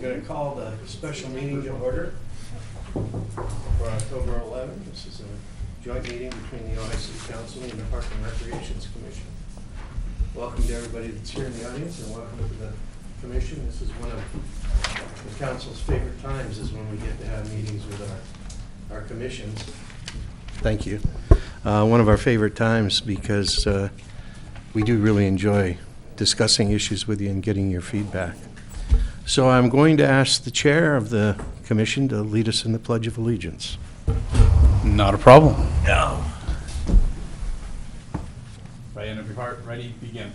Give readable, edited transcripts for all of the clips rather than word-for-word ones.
I'm going to call the special meeting to order for October 11th. This is a joint meeting between the Ojai City Council and the Park and Recreations Commission. Welcome to everybody that's here in the audience, and welcome to the commission. This is one of the council's favorite times, is when we get to have meetings with our commissions. Thank you. One of our favorite times because we do really enjoy discussing issues with you and getting your feedback. So I'm going to ask the chair of the commission to lead us in the Pledge of Allegiance. Not a problem. No. Right in every part. Ready? Begin.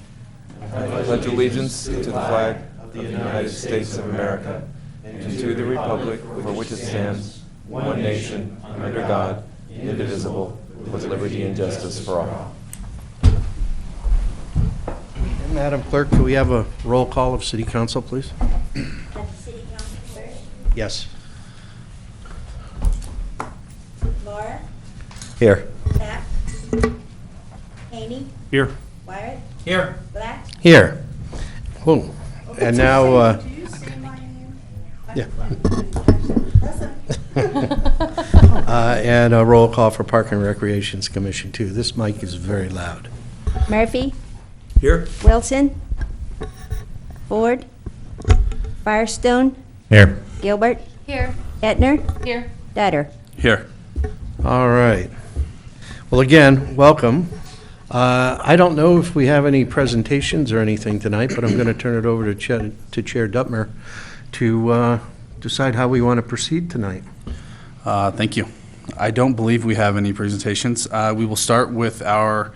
I pledge allegiance to the flag of the United States of America and to the republic for which it stands, one nation, under God, indivisible, with liberty and justice for all. Madam Clerk, can we have a roll call of City Council, please? At the City Council first. Yes. Laura, Here. Matt, Haney, Here. Wyatt, Here. Black. Here. Oh, and now, Do you say my name? yeah. Listen. And a roll call for Park and Recreations Commission, too. This mic is very loud. Murphy, Here. Wilson, Ford, Firestone, Here. Gilbert, Here. Etner, Here. Dutter. Here. All right. Well, again, welcome. I don't know if we have any presentations or anything tonight, but I'm going to turn it over to Chair Duttmer to decide how we want to proceed tonight. Thank you. I don't believe we have any presentations. We will start with our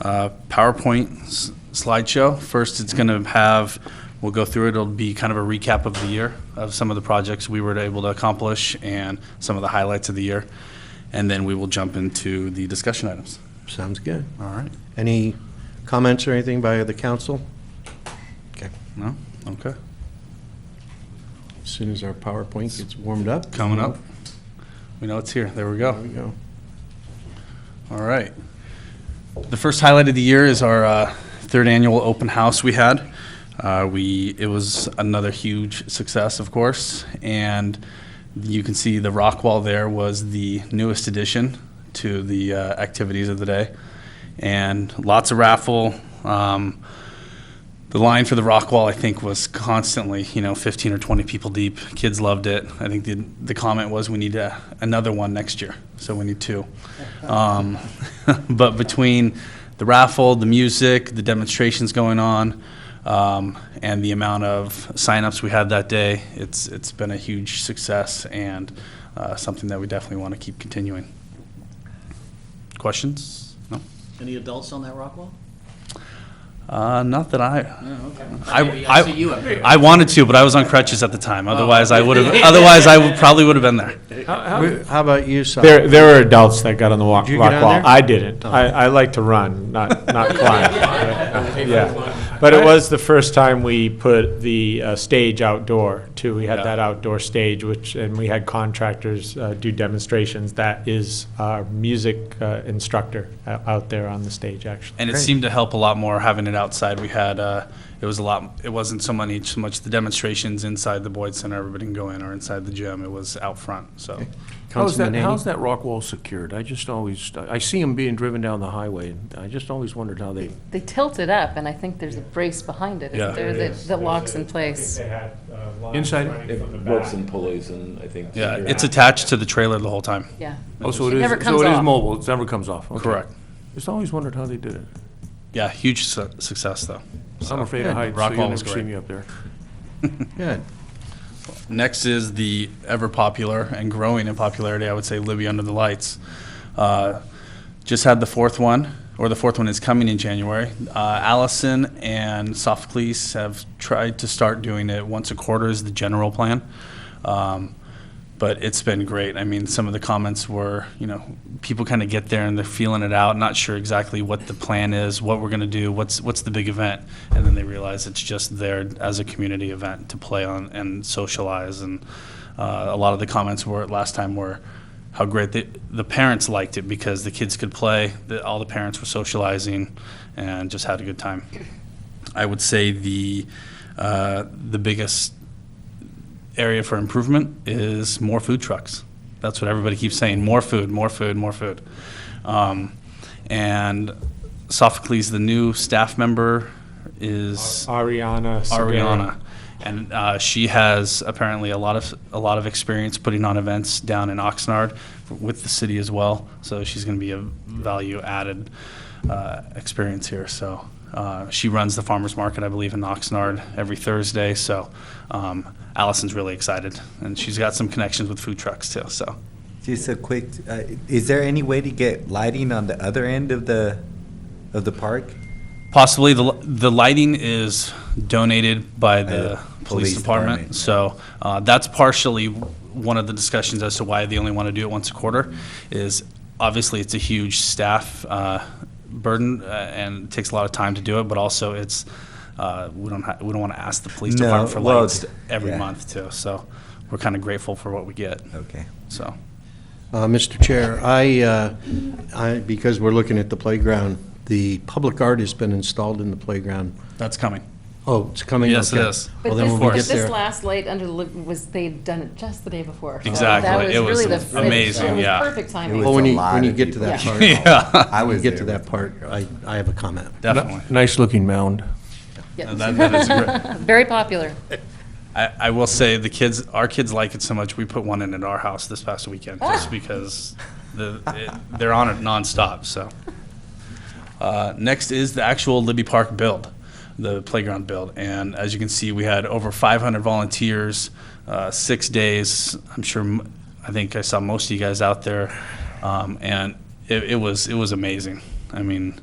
PowerPoint slideshow. First, it's going to have, we'll go through it. It'll be kind of a recap of the year of some of the projects we were able to accomplish and some of the highlights of the year. And then we will jump into the discussion items. Sounds good. All right. Any comments or anything by the council? Okay. No? Okay. As soon as our PowerPoint gets warmed up. Coming up. We know it's here. There we There go. we go. All right. The first highlight of the year is our third annual open house we had. It was another huge success, of course, and you can see the rock wall there was the newest addition to the activities of the day, and lots of raffle. The line for the rock wall, I think, was constantly, 15 or 20 people deep. Kids loved it. I think the comment was we need another one next year, so we need two. But between the raffle, the music, the demonstrations going on, and the amount of signups we had that day, it's been a huge success and something that we definitely want to keep continuing. Questions? No? Any adults on that rock wall? Not that I. Oh, okay. I see you up there. I wanted to, but I was on crutches at the time. Otherwise, I would have. Otherwise, probably would have been there. How about you, Si? There were adults that got on the rock Did you get on wall. there? I didn't. I like to run, not climb. Yeah. But it was the first time we put the stage outdoor, too. We had Yeah. that outdoor stage, and we had contractors do demonstrations. That is our music instructor out there on the stage, actually. And it seemed to help a lot more having it outside. We had it wasn't so much the demonstrations inside the Boyd Center, everybody can go in, or inside the gym. It was out front. So Councilman Haney? How's that rock wall secured? I see them being driven down the highway, and I just always wondered how they... They tilt it up, and I think there's a brace behind it. Yeah. That locks in place. They had lines Inside? running It from the ropes back. and pulleys, and I think. yeah, it's attached to the trailer the whole time. Yeah. Oh, so It it is, never so comes it is off. mobile, it never comes off? Okay. Correct. Just always wondered how they did it. Yeah, huge success though. I'm afraid of heights, so Rock you'll wall never was see great. me up there. Good. Next is the ever popular and growing in popularity, I would say, Libbey Under the Lights. Just had the fourth one, or the fourth one is coming in January. Allison and Sophocles have tried to start doing it once a quarter is the general plan. But it's been great. I mean, some of the comments were, people kind of get there and they're feeling it out, not sure exactly what the plan is, what we're going to do, what's the big event, and then they realize it's just there as a community event to play on and socialize. And a lot of the comments last time were how great the parents liked it because the kids could play, all the parents were socializing, and just had a good time. I would say the biggest area for improvement is more food trucks. That's what everybody keeps saying, more food, more food, more food. And Sophocles, the new staff member, is Ariana. And she has apparently a lot of experience putting on events down in Oxnard with the city as well. So she's going to be a value added experience here. So she runs the farmers market, I believe, in Oxnard every Thursday. So Allison's really excited, and she's got some connections with food trucks too. So Just a quick, is there any way to get lighting on the other end of the park? possibly the lighting is donated by the police department. So that's partially one of the discussions as to why they only want to do it once a quarter. Is obviously it's a huge staff burden and it takes a lot of time to do it, but also it's we don't want to ask the police department for lights every month too. So we're kind of grateful for what we get. Okay. So. Mr. Chair, I because we're looking at the playground, the public art has been installed in the playground. That's coming. Oh, it's coming? Yes, Okay. it is. But Well, then when we get this there. last light under the was they'd done it just the day before. So Exactly. That was It was really the amazing, It was yeah. perfect timing. Well, when a you, lot when you of get to that people. part. Yeah, I When was you get to there. that part, I have a comment. definitely. Nice looking mound. Yes. That is great. Very popular. I will say our kids like it so much, we put one in at our house this past weekend just because they're on it nonstop. So next is the actual Libbey Park build, the playground build. And as you can see, we had over 500 volunteers, 6 days. I think I saw most of you guys out there. And it was amazing. I mean,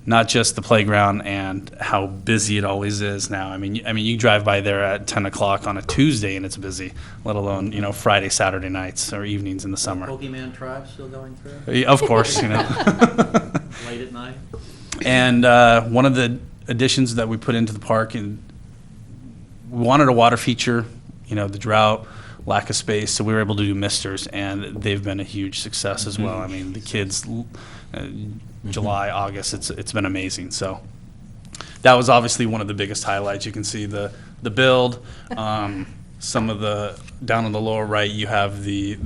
not just the playground and how busy it always is now. I mean, you drive by there at 10 o'clock on a Tuesday and it's busy, let alone, Friday, Saturday nights or evenings in the summer. Pokemon Tribe still going through? Of course, Late at night? And one of the additions that we put into the park, and we wanted a water feature, the drought, lack of space, so we were able to do misters, and they've been a huge success as well. I mean, the kids, July, August, it's been amazing. So that was obviously one of the biggest highlights. You can see the build, some of the, down on the lower right, you have the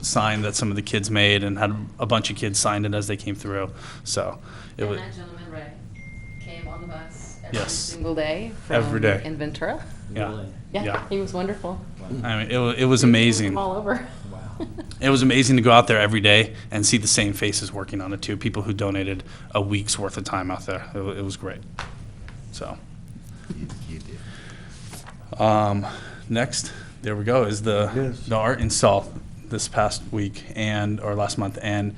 sign that some of the kids made and had a bunch of kids signed it as they came through. So it was. And that gentleman, Ray, came on the bus every Yes. single day. Every day. In Ventura. Yeah. Really? Yeah, Yeah. he was wonderful. I mean, it was amazing. All over. It was amazing to go out there every day and see the same faces working on it too. People who donated a week's worth of time out there. It was great. So. You did. Next, there we go, is the art install this past week or last month. And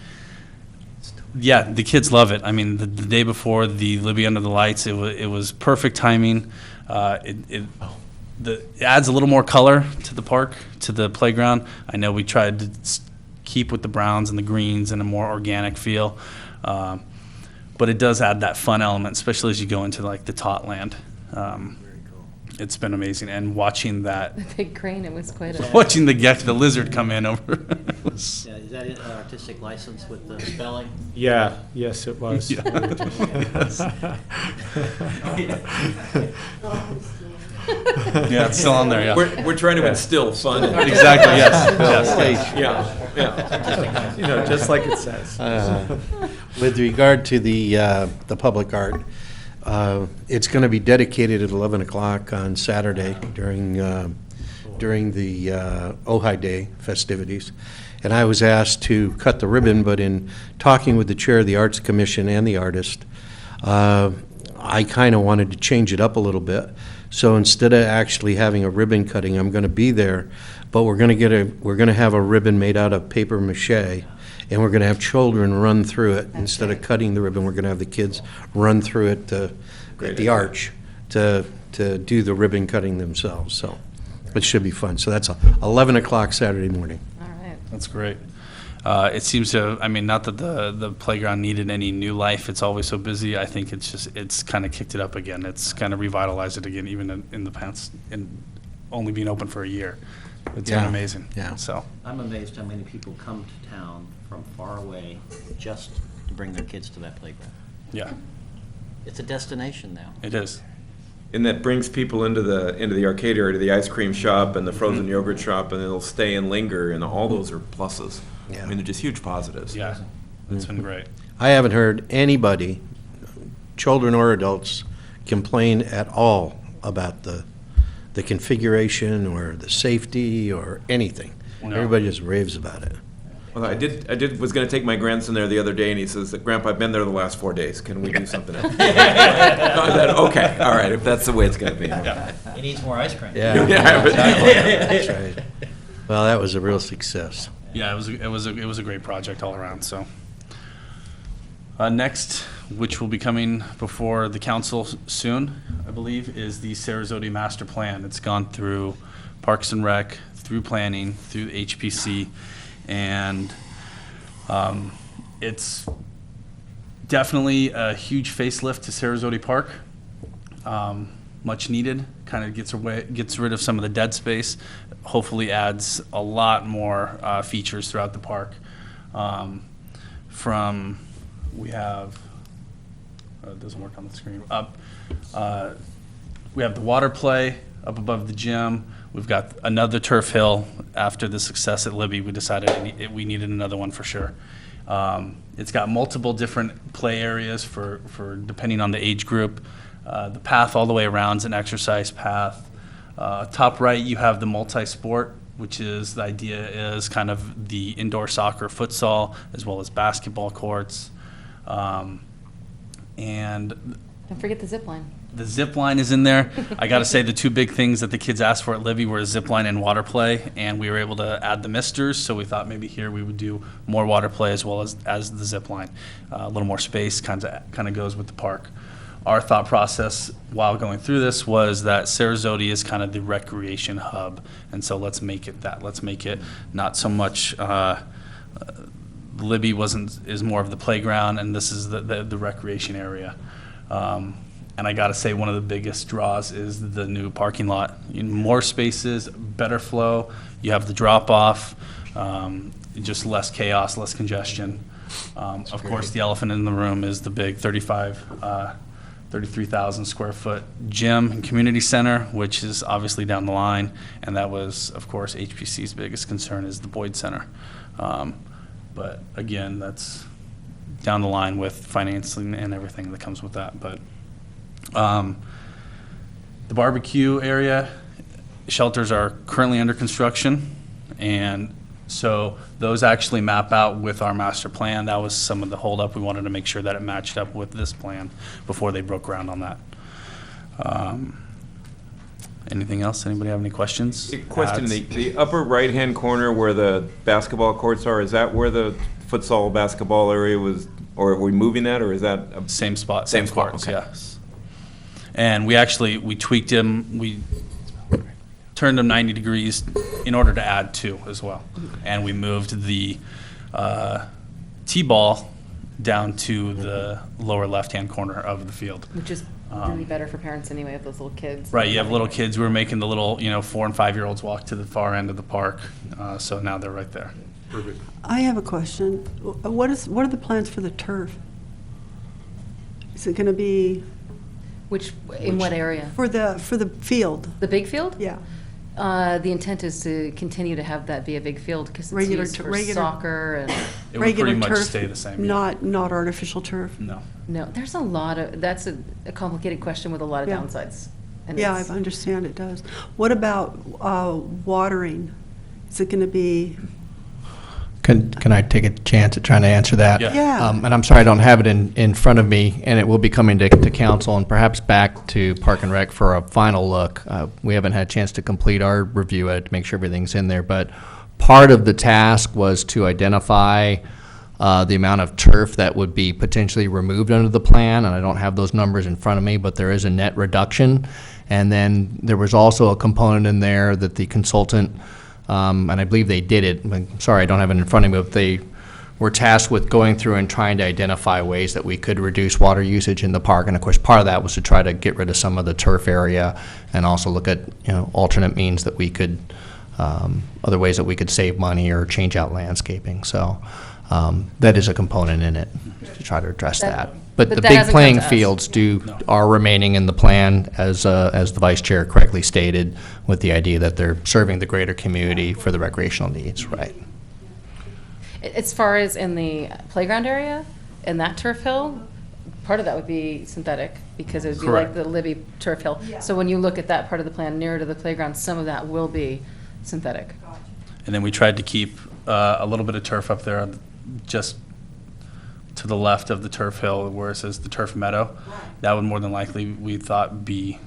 yeah, the kids love it. I mean, the day before the Libbey Under the Lights, it was perfect timing. It adds a little more color to the park, to the playground. I know we tried to keep with the browns and the greens and a more organic feel. But it does add that fun element, especially as you go into like the tot land. It's been amazing, and watching that, The big crane, it was quite a. watching the lizard come in over. was, Yeah, is that an artistic license with the spelling? Yeah, yes, it was. Yeah. Yeah, it's still on there. Yeah, We're trying to instill fun. exactly. Yes. Yeah. Just like it says. With regard to the public art, it's going to be dedicated at 11 o'clock on Saturday during the Ojai Day festivities. And I was asked to cut the ribbon, but in talking with the chair of the Arts Commission and the artist, I kind of wanted to change it up a little bit. So instead of actually having a ribbon cutting, I'm going to be there, but we're going to have a ribbon made out of paper mache, and we're going to have children run through it. Instead of cutting the ribbon, we're going to have the kids run through it at the arch to do the ribbon cutting themselves. So it should be fun. So that's 11 o'clock Saturday morning. All right. That's great. It seems to, not that the playground needed any new life. It's always so busy. I think it's kind of kicked it up again. It's kind of revitalized it again, even in the past, and only being open for a year. It's been amazing. Yeah. So. I'm amazed how many people come to town from far away just to bring their kids to that playground. Yeah, It's a destination now. it is. And that brings people into the arcade area, to the ice cream shop and the frozen yogurt shop, and they'll stay and linger, and all those are pluses. Yeah. I mean, they're just huge positives. Yeah, it's been great. I haven't heard anybody, children or adults, complain at all about the configuration or the safety or anything. No. Everybody just raves about it. Well, I was going to take my grandson there the other day, and he says, "Grandpa, I've been there the last 4 days. Can we do something else?" I said, "Okay, all right, if that's the way it's going to be." He needs more ice cream. Yeah, Yeah, but- that's right. Well, that was a real success. Yeah, it was a great project all around. So next, which will be coming before the council soon, I believe, is the Sazrotti Master Plan. It's gone through Parks and Rec, through planning, through HPC, and it's definitely a huge facelift to Sazrotti Park. Much needed. Kind of gets rid of some of the dead space. Hopefully adds a lot more features throughout the park. We have, it doesn't work on the screen, we have the water play up above the gym. We've got another turf hill. After the success at Libbey, we decided we needed another one for sure. It's got multiple different play areas for depending on the age group. The path all the way around is an exercise path. Top right, you have the multi-sport, which is, the idea is kind of the indoor soccer, futsal, as well as basketball courts. And Don't forget the zip line. the zip line is in there. I got to say, the two big things that the kids asked for at Libbey were zip line and water play, and we were able to add the misters, so we thought maybe here we would do more water play as well as the zip line. A little more space kind of goes with the park. Our thought process while going through this was that Sazrotti is kind of the recreation hub, and so let's make it that. Let's make it not so much. Libbey is more of the playground, and this is the recreation area. And I got to say, one of the biggest draws is the new parking lot. More spaces, better flow. You have the drop-off, just less chaos, less congestion. Of course, the elephant in the room is the big 33,000 square foot gym and community center, which is obviously down the line. And that was, of course, HPC's biggest concern is the Boyd Center. But again, that's down the line with financing and everything that comes with that. But the barbecue area, shelters are currently under construction, and so those actually map out with our master plan. That was some of the holdup. We wanted to make sure that it matched up with this plan before they broke ground on that. Anything else? Anybody have any questions? Question, Adds? the upper right-hand corner where the basketball courts are, is that where the futsal basketball area was, or are we moving that, or is that? Same spot. Same spot, courts, okay. yes. And we tweaked him. We turned them 90 degrees in order to add two as well. And we moved the T-ball down to the lower left-hand corner of the field. Which is really better for parents anyway, of those little kids. Right, you have little kids. We were making the little, 4 and 5-year-olds walk to the far end of the park. So now they're right there. Perfect. I have a question. What are the plans for the turf? Is it going to be In what area? for the field? The big field? Yeah. The intent is to continue to have that be a big field because it's Regular used tur- for regular- soccer and, It would Regular pretty much turf, stay the same. Yeah. Not artificial turf? No. no, there's a lot of, that's a complicated question with a lot of Yeah. downsides. And Yeah, I it's- understand it does. What about watering? Is it going to be, Can I take a chance at trying to answer that? Yeah. Yeah. And I'm sorry I don't have it in front of me, and it will be coming to council and perhaps back to Park and Rec for a final look. We haven't had a chance to complete our review of it to make sure everything's in there, but part of the task was to identify the amount of turf that would be potentially removed under the plan, and I don't have those numbers in front of me, but there is a net reduction. And then there was also a component in there that the consultant, and I believe they did it. I'm sorry, I don't have it in front of me, but they were tasked with going through and trying to identify ways that we could reduce water usage in the park. And of course, part of that was to try to get rid of some of the turf area and also look at, alternate means that we could, other ways that we could save money or change out landscaping. So that is a component in it to try to address that. But But the that big hasn't come playing to us. fields No. are remaining in the plan, as the vice chair correctly stated, with the idea that they're serving the greater community for the recreational needs, right? As far as in the playground area, in that turf hill, part of that would be synthetic, because it would be like Correct. the Libbey turf hill. So when you look at that part of the plan nearer to the playground, some of that will be synthetic. And then we tried to keep a little bit of turf up there, just to the left of the turf hill, where it says the turf meadow. That would more than likely, we thought, be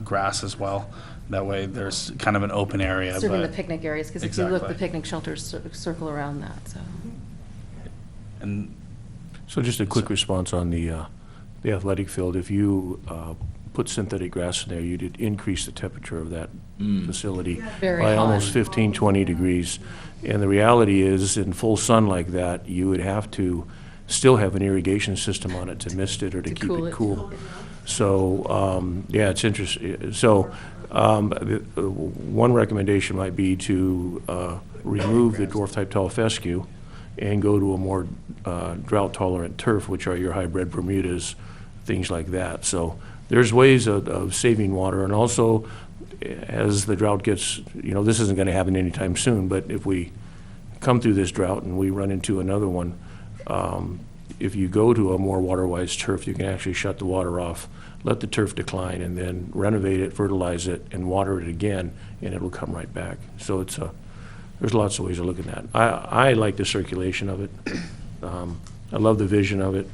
grass as well. That way, there's kind of an open area. Serving the but- picnic areas, because if you look, the Exactly. picnic shelters circle around that, so. And So just a quick response on the athletic field. If you put synthetic grass in there, you'd increase the temperature of that facility Very by hot. almost 15, 20 degrees. And the reality is, in full sun like that, you would have to still have an irrigation system on it to mist it or to keep cool it it. cool. So, yeah, it's interesting. So, one recommendation might be to remove the dwarf-type tall fescue and go to a more drought-tolerant turf, which are your hybrid Bermudas, things like that. So there's ways of saving water, and also, as the drought gets, this isn't going to happen anytime soon, but if we come through this drought and we run into another one, if you go to a more water-wise turf, you can actually shut the water off, let the turf decline, and then renovate it, fertilize it, and water it again, and it'll come right back. So there's lots of ways of looking at it. I like the circulation of it. I love the vision of it,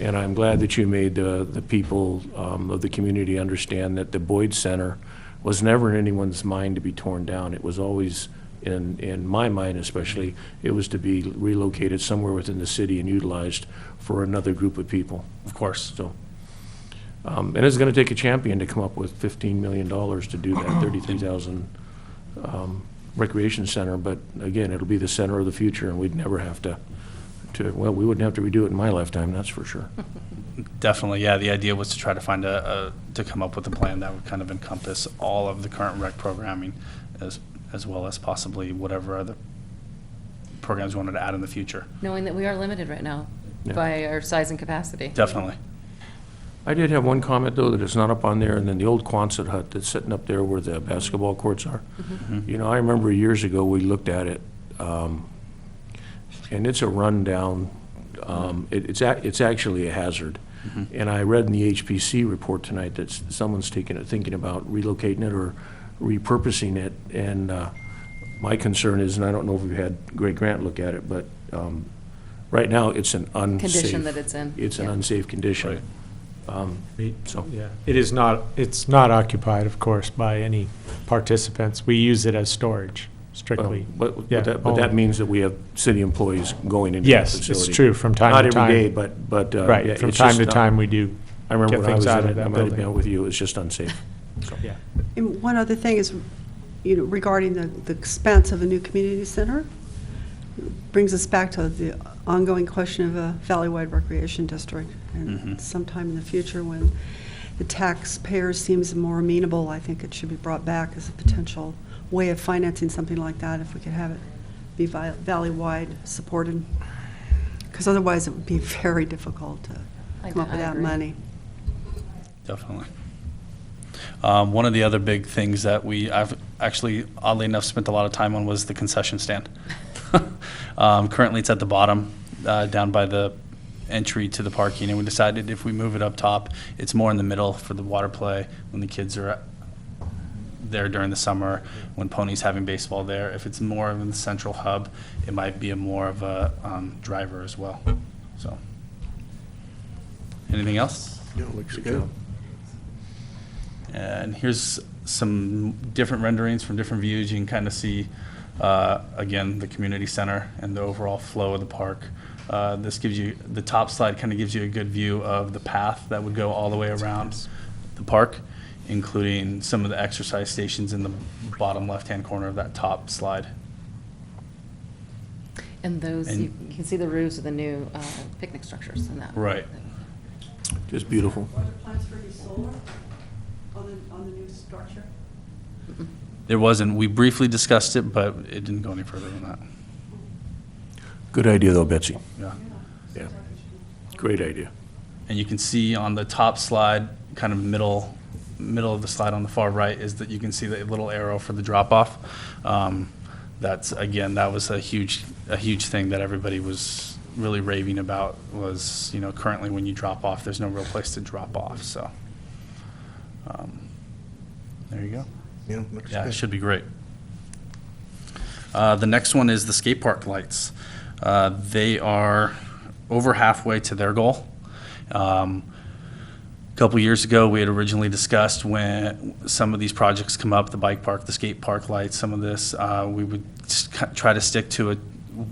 and I'm glad that you made the people of the community understand that the Boyd Center was never in anyone's mind to be torn down. It was always, in my mind especially, it was to be relocated somewhere within the city and utilized for another group of people. of course, So, and it's going to take a champion to come up with $15 million to do that 33,000 recreation center. But again, it'll be the center of the future, and we'd never have well, we wouldn't have to redo it in my lifetime, that's for sure. definitely, yeah. The idea was to try to find to come up with a plan that would kind of encompass all of the current rec programming, as well as possibly whatever other programs we wanted to add in the future. Knowing that we are limited right now Yeah. by our size and capacity. Definitely. I did have one comment, though, that it's not up on there, and then the old Quonset hut that's sitting up there where the basketball courts are. I remember years ago, we looked at it, and it's a rundown, it's actually a hazard. And I read in the HPC report tonight that someone's thinking about relocating it or repurposing it, and my concern is, and I don't know if we've had Greg Grant look at it, but right now, it's an unsafe. Condition that it's in. It's an Yeah. unsafe condition. Right. So, Yeah, it's not occupied, of course, by any participants. We use it as storage, strictly. But Yeah, that only. means that we have city employees going into the Yes, facility. it's true, from time to time. Not every day, but. yeah, Right, from it's time just to not- time, we do I remember get when I things was out in of it, I that might have been building. with you, it's just unsafe. So, Yeah. And one other thing is, regarding the expense of a new community center, brings us back to the ongoing question of a valley-wide recreation district. And sometime in the future, when the taxpayers seems more amenable, I think it should be brought back as a potential way of financing something like that, if we could have it be valley-wide supported. Because otherwise, it would be very difficult to come up I with that agree. money. Definitely. One of the other big things that I've actually, oddly enough, spent a lot of time on was the concession stand. Currently, it's at the bottom, down by the entry to the parking, and we decided if we move it up top, it's more in the middle for the water play when the kids are there during the summer, when Pony's having baseball there. If it's more of in the central hub, it might be more of a driver as well. So, anything else? looks good. And here's some different renderings from different views. You can kind of see, again, the community center and the overall flow of the park. This gives you, the top slide kind of gives you a good view of the path that would go all the way around the park, including some of the exercise stations in the bottom left-hand corner of that top slide. And those, And- you can see the roofs of the new picnic structures in that. Right. Just beautiful. Are there plans for any solar on the new structure? There wasn't, we briefly discussed it, but it didn't go any further than that. Good idea, though, Betsy. Yeah. Yeah. Great idea. And you can see on the top slide, kind of middle of the slide on the far right, is that you can see the little arrow for the drop-off. That's, again, that was a huge thing that everybody was really raving about, was, currently when you drop off, there's no real place to drop off, so. There you go. Yeah, looks Yeah, it good. should be great. The next one is the skate park lights. They are over halfway to their goal. A couple years ago, we had originally discussed when some of these projects come up, the bike park, the skate park lights, some of this, we would try to stick to a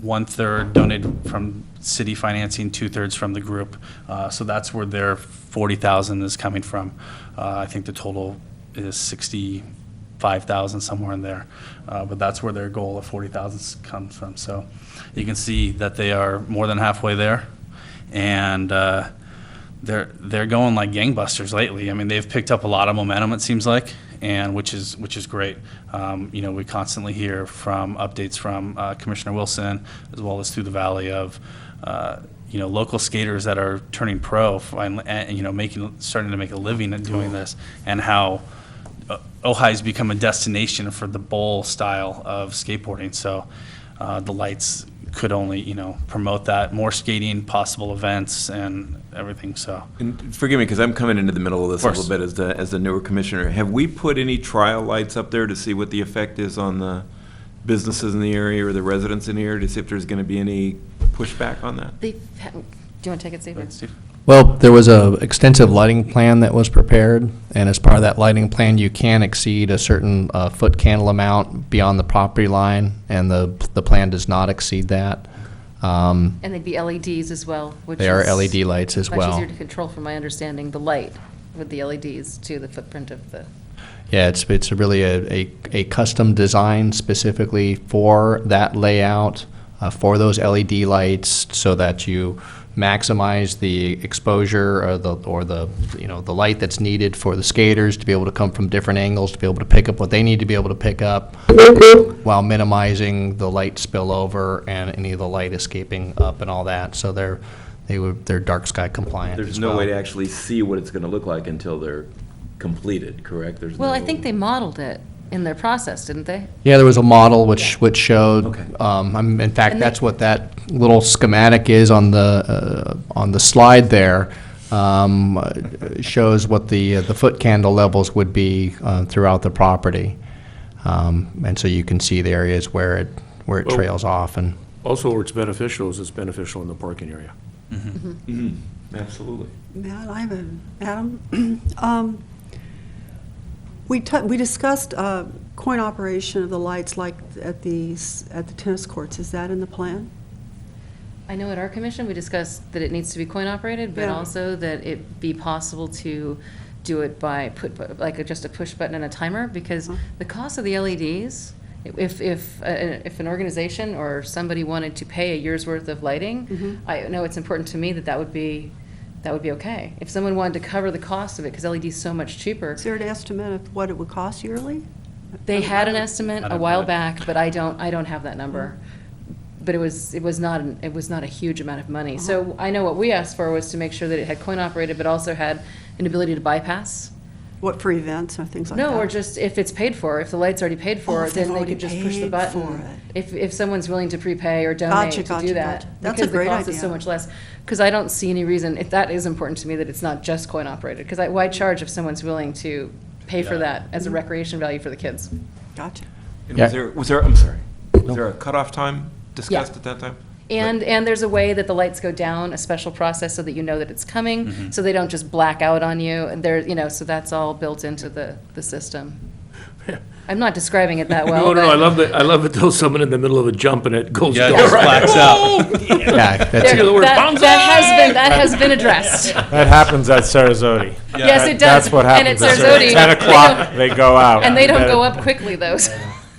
1/3 donated from city financing, 2/3 from the group. So that's where their 40,000 is coming from. I think the total is 65,000, somewhere in there. But that's where their goal of 40,000 comes from. So you can see that they are more than halfway there. And they're going like gangbusters lately. I mean, they've picked up a lot of momentum, it seems like, and which is great. We constantly hear from updates from Commissioner Wilson, as well as through the valley, of local skaters that are turning pro and starting to make a living at doing this, and how Ojai's become a destination for the bowl style of skateboarding. So the lights could only promote that, more skating, possible events, and everything. So, And forgive me, because I'm coming into the middle of this a Of little bit as the newer commissioner. Have we put any trial lights up there to see what the effect is on the businesses in the area or the residents in the area, to see if there's going to be any pushback on that? Do you want to take it, Steve? Right, Steve? Well, there was a extensive lighting plan that was prepared, and as part of that lighting plan, you can exceed a certain foot candle amount beyond the property line, and the plan does not exceed that. And they'd be LEDs as well, which They are is LED lights as much well. easier to control, from my understanding, the light with the LEDs to the footprint of the. Yeah, it's really a custom design specifically for that layout, for those LED lights, so that you maximize the exposure or the light that's needed for the skaters to be able to come from different angles, to be able to pick up what they need to be able to pick up, while minimizing the light spillover and any of the light escaping up and all that. So they're dark sky compliant. There's as no well. way to actually see what it's going to look like until they're completed, correct? There's Well, I no- think they modeled it in their process, didn't they? Yeah, there was a model which showed, Okay. in fact, And that's what that little schematic is on the slide there. Shows what the foot candle levels would be throughout the property. And so you can see the areas where it Well- trails off. And Also, where it's beneficial is it's beneficial in the parking area. Mhm. Absolutely. Matt, I have Adam. We discussed coin operation of the lights, like at the tennis courts. Is that in the plan? I know at our commission, we discussed that it needs to be coin operated, but Yeah. also that it be possible to do it by just a push button and a timer, because the cost of the LEDs, if an organization or somebody wanted to pay a year's worth of lighting, I know it's important to me that would be okay. If someone wanted to cover the cost of it, because LED is so much cheaper. Is there an estimate of what it would cost yearly? They had an estimate I a don't while know. back, but I don't have that number. But it was not a huge amount of money. So I know what we asked for was to make sure that it had coin operated, but also had an ability to bypass. What, for events or things like that? No, or just if it's paid for, if the light's already paid for, if they've then they already could just push the paid button. for it. If someone's willing to prepay or donate to Gotcha, do that. gotcha. That's a Because great the cost is idea. so much less. Because I don't see any reason, that is important to me, that it's not just coin operated. Because why charge if someone's willing to pay for that as a recreation value for the kids? Gotcha. And Yeah. was there, I'm sorry, was there a cutoff time discussed Yeah. at that time? And there's a way that the lights go down, a special process so that you know that it's coming, so they don't just black out on you. And so that's all built into the system. I'm not describing it that well. No, I but love it till someone in the middle of a jump and it goes Yeah, it dark. just blacks out. yeah, that's there- Hear the word that has been addressed. That happens at Sazrotti. Yes, it does. That's what And happens. at at Sazrotti, 10 they o'clock, don't- they go out. And they don't go up quickly, though.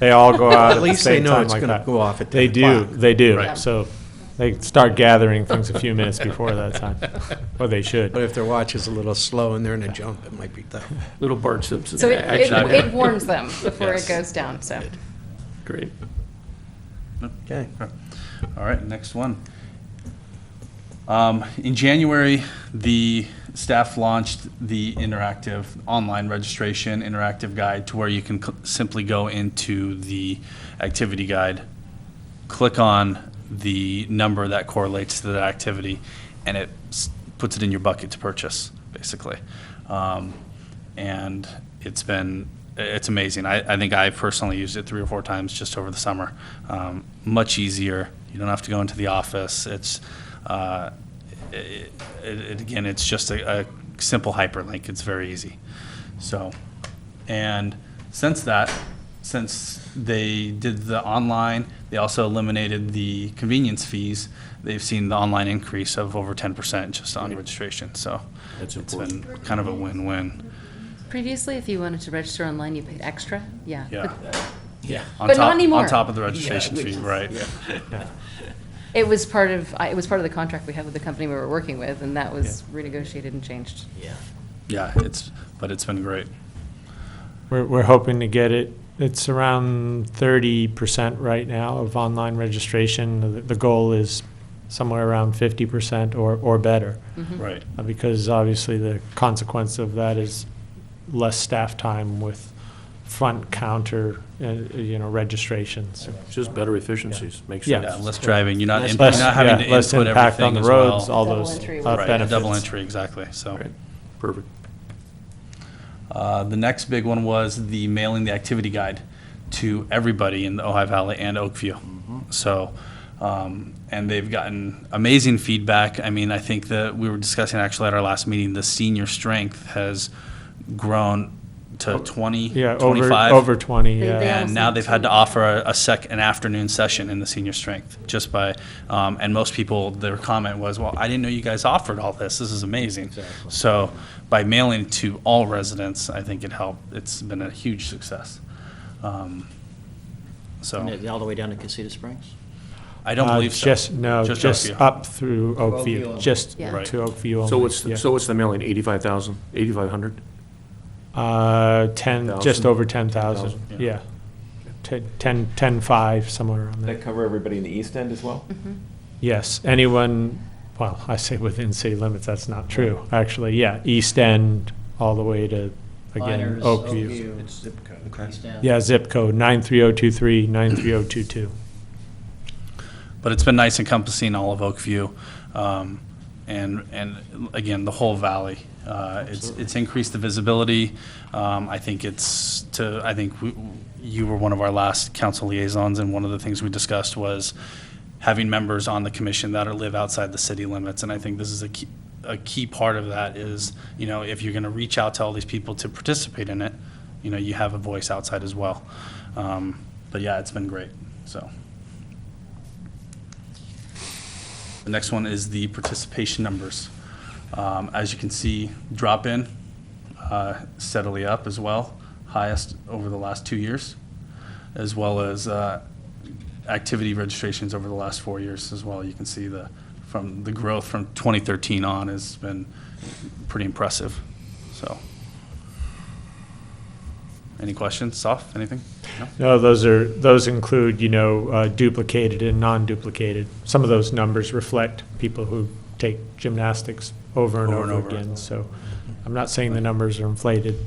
They all go out at At the least they same know time it's like gonna that. go off at 10 They do, o'clock. they do. Right. So they start gathering things a few minutes before that time. Or they should. But if their watch is a little slow and they're in a jump, it might be tough. Little Bart Simpson. So action. it warns them before Yes. it goes down, so. Great. Okay. All right, next one. In January, the staff launched the interactive online registration, interactive guide, to where you can simply go into the activity guide, click on the number that correlates to that activity, and it puts it in your bucket to purchase, basically. And it's amazing. I think I personally used it 3 or 4 times just over the summer. Much easier. You don't have to go into the office. It's again, it's just a simple hyperlink. It's very easy. So, and since they did the online, they also eliminated the convenience fees. They've seen the online increase of over 10% just on registration. So That's it's important. been kind of a win-win. Previously, if you wanted to register online, you paid extra, yeah. Yeah. Yeah. On But top, not anymore. On top of the registration fee, right? It was part of the contract we had with the company we were working with, and that was renegotiated and changed. Yeah. Yeah, but it's been great. We're hoping to get it, it's around 30% right now of online registration. The goal is somewhere around 50% or better. Right. Because obviously the consequence of that is less staff time with front counter, registrations. It's just better efficiencies, makes Yeah. sense. Yeah, less driving. You're not Less, having to less input impact on everything the as roads, well. all Double those entry. Right, benefits. double entry, exactly, so. Right. Perfect. The next big one was the mailing the activity guide to everybody in the Ojai Valley and Oakview. So, and they've gotten amazing feedback. I mean, I think that we were discussing actually at our last meeting, the senior strength has grown to 20, Yeah, 25. over 20, They yeah. almost And now have they've had to two. offer an afternoon session in the senior strength just by, and most people, their comment was, well, I didn't know you guys offered all this. This is amazing. Exactly. So by mailing it to all residents, I think it helped. It's been a huge success. So All the way down to Casita Springs? I don't believe so. Just Oakview. up through Oakview. Oakview, just Yeah. Right. to Oakview only. So what's, yeah. so what's the mailing, 85,000, 8,500? 10, just over 10,000, 10,000, yeah. 10.5, somewhere around there. That cover everybody in the east end as well? Yes, anyone, well, I say within city limits, that's not true, actually, yeah, East End, all the way to, again, Miners, Oakview. It's zip code. East End. Yeah, zip code 93023, 93022. But it's been nice encompassing all of Oakview, and again, the whole valley. It's increased the visibility. I think you were one of our last council liaisons, and one of the things we discussed was having members on the commission that live outside the city limits, and I think this is a key part of that is, if you're going to reach out to all these people to participate in it, you have a voice outside as well. But yeah, it's been great, so. The next one is the participation numbers. As you can see, drop-in steadily up as well, highest over the last 2 years, as well as activity registrations over the last 4 years as well. You can see the growth from 2013 on has been pretty impressive. So, any questions? Soph, anything? No? No, those include, duplicated and non-duplicated. Some of those numbers reflect people who take gymnastics over and over again. So I'm not saying the numbers are inflated,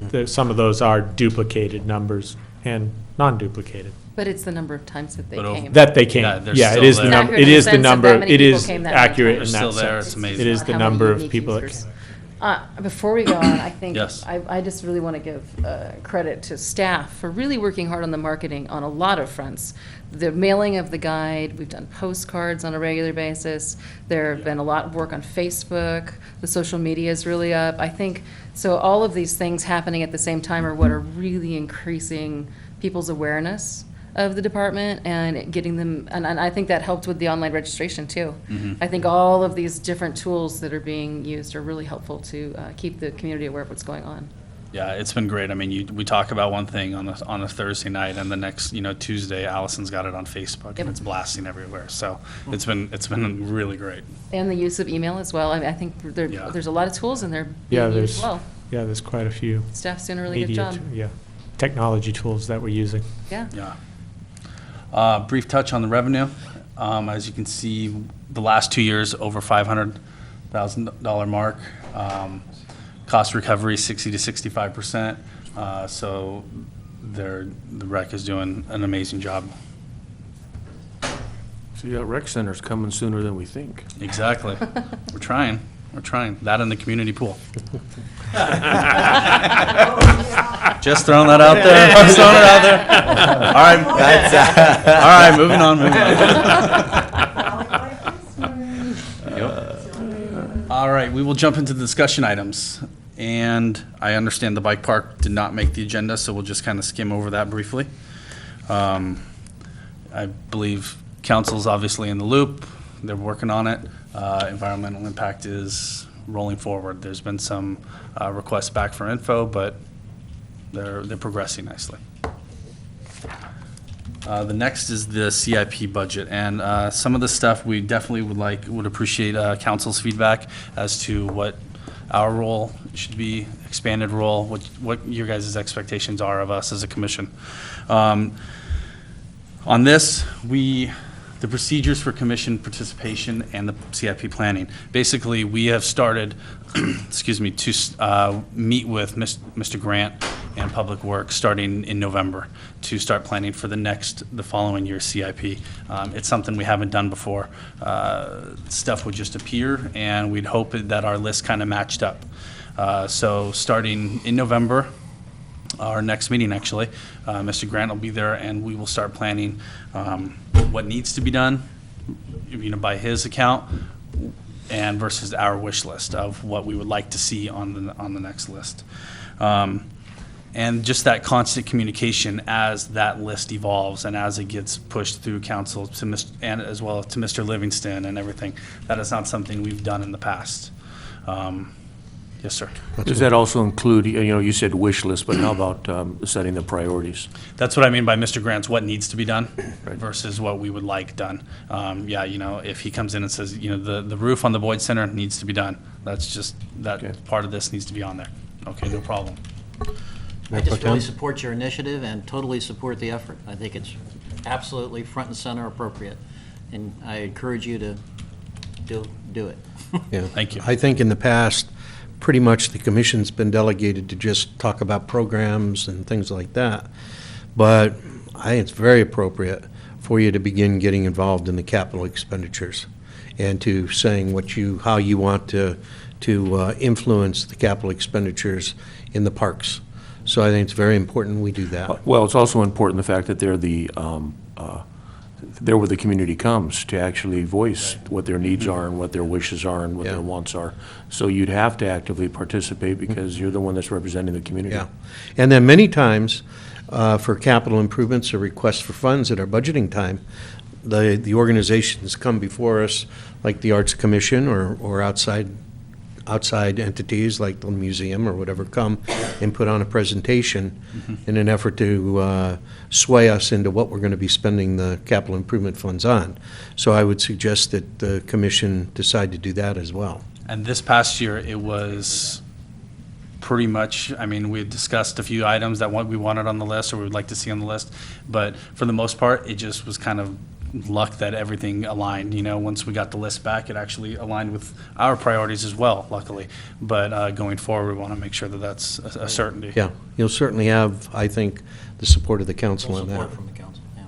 but some of those are duplicated numbers and non-duplicated. But it's the number of times that they But came. That they came. Yeah, they're Yeah, it still is the there. number, Accurate it in is the the sense that number, that many it people is came that many accurate times. in They're that still there. sense. It's amazing. It is the How many number of unique people that users. came. Before we go on, I think, Yes. I just really want to give credit to staff for really working hard on the marketing on a lot of fronts. The mailing of the guide, we've done postcards on a regular basis. There have been a lot of work on Facebook. The social media is really up. I think, so all of these things happening at the same time are what are really increasing people's awareness of the department and getting them, and I think that helped with the online registration too. I think all of these different tools that are being used are really helpful to keep the community aware of what's going on. Yeah, it's been great. I mean, we talk about one thing on a Thursday night, and the next, Tuesday, Allison's got it on Facebook, Yep. and it's blasting everywhere. So it's been really great. And the use of email as well. I mean, I think Yeah. there's a lot of tools in there Yeah, being used well. there's quite a few Staff's doing a really good media, job. technology tools that we're using. Yeah. Yeah. Brief touch on the revenue. As you can see, the last 2 years, over $500,000 mark. Cost recovery, 60 to 65%. So the rec is doing an amazing job. So yeah, rec center's coming sooner than we think. Exactly. We're trying. That in the community pool. Just throwing that out there. Just throwing it out there. All right. All right, moving on. Yep. All right, we will jump into the discussion items. And I understand the bike park did not make the agenda, so we'll just kind of skim over that briefly. I believe council's obviously in the loop. They're working on it. Environmental impact is rolling forward. There's been some requests back for info, but they're progressing nicely. The next is the CIP budget, and some of the stuff we definitely would appreciate council's feedback as to what our role should be, expanded role, what your guys' expectations are of us as a commission. On this, the procedures for commission participation and the CIP planning. Basically, we have started, excuse me, to meet with Mr. Grant and Public Works starting in November to start planning for the following year's CIP. It's something we haven't done before. Stuff would just appear, and we'd hope that our list kind of matched up. So starting in November, our next meeting actually, Mr. Grant will be there, and we will start planning what needs to be done, by his account, and versus our wish list of what we would like to see on the next list. And just that constant communication as that list evolves and as it gets pushed through council and as well to Mr. Livingston and everything. That is not something we've done in the past. Yes, sir. Does that also include, you said wish list, but how about setting the priorities? That's what I mean by Mr. Grant's what needs to be done versus what we would like done. If he comes in and says, the roof on the Boyd Center needs to be done, that's just, part of this needs to be on there. Okay, no problem. I just really support your initiative and totally support the effort. I think it's absolutely front and center appropriate, and I encourage you to do it. Yeah. Thank you. I think in the past, pretty much the commission's been delegated to just talk about programs and things like that. But I think it's very appropriate for you to begin getting involved in the capital expenditures and to saying how you want to influence the capital expenditures in the parks. So I think it's very important we do that. Well, it's also important the fact that they're where the community comes to actually voice what their needs are and what their wishes are and what their wants are. So you'd have to actively participate because you're the one that's representing the community. Yeah. And then many times, for capital improvements or requests for funds at our budgeting time, the organizations come before us, like the Arts Commission or outside entities like the museum or whatever, come and put on a presentation in an effort to sway us into what we're going to be spending the capital improvement funds on. So I would suggest that the commission decide to do that as well. And this past year, it was pretty much, we had discussed a few items that we wanted on the list or we would like to see on the list, but for the most part, it just was kind of luck that everything aligned. Once we got the list back, it actually aligned with our priorities as well, luckily. But going forward, we want to make sure that that's a certainty. Yeah, you'll certainly have, I think, the support of the council on that. Support from the council, yeah.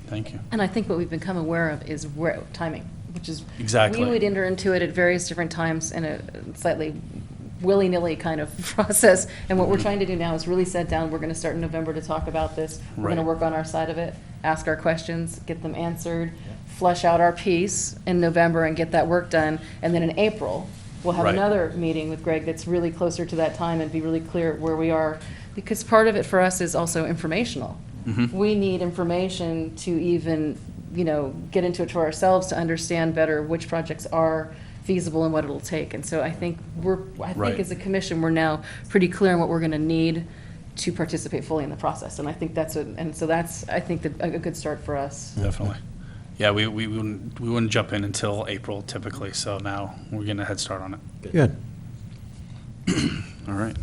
Thank you. And I think what we've become aware of is timing, which is Exactly. we would enter into it at various different times in a slightly willy-nilly kind of process. And what we're trying to do now is really sit down. We're going to start in November to talk about this. We're going to work on our side of it, ask our questions, get them answered, flesh out our piece in November and get that work done. And then in April, we'll have another meeting with Greg that's really closer to that time and be really clear where we are. Because part of it for us is also informational. We need information to even, get into it for ourselves to understand better which projects are feasible and what it'll take. And so I think as a commission, we're now pretty clear on what we're going to need to participate fully in the process. And I think that's I think a good start for us. Definitely. Yeah, we wouldn't jump in until April typically, so now we're getting a head start on it. Good. All right.